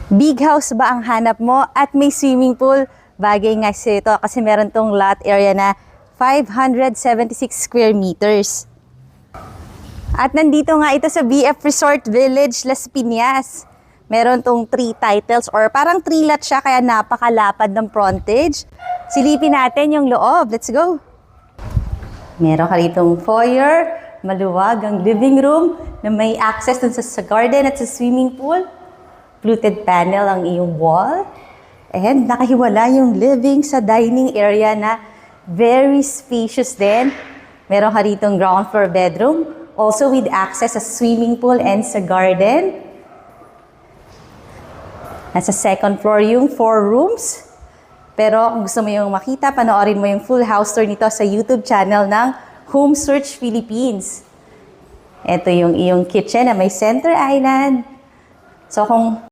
Big house ba ang hanap mo at may swimming pool? Bagay nga ito kasi meron tong lot area na 576 square meters. At nandito nga ito sa BF Resort Village, Las Piñas. Meron tong 3 titles or parang 3 lot siya kaya napakalapad ng frontage. Silipin natin yung loob. Let's go! Meron ka ritong foyer, maluwag ang living room na may access dun sa garden at sa swimming pool. Fluted panel ang iyong wall. And nakahiwala yung living sa dining area na very spacious din. Meron ka ritong ground floor bedroom. Also with access sa swimming pool and sa garden. Nasa second floor yung 4 rooms. Pero kung gusto mo yung makita, panoorin mo yung full house tour nito sa YouTube channel ng Home Search Philippines. Ito yung iyong kitchen na may center island. So kung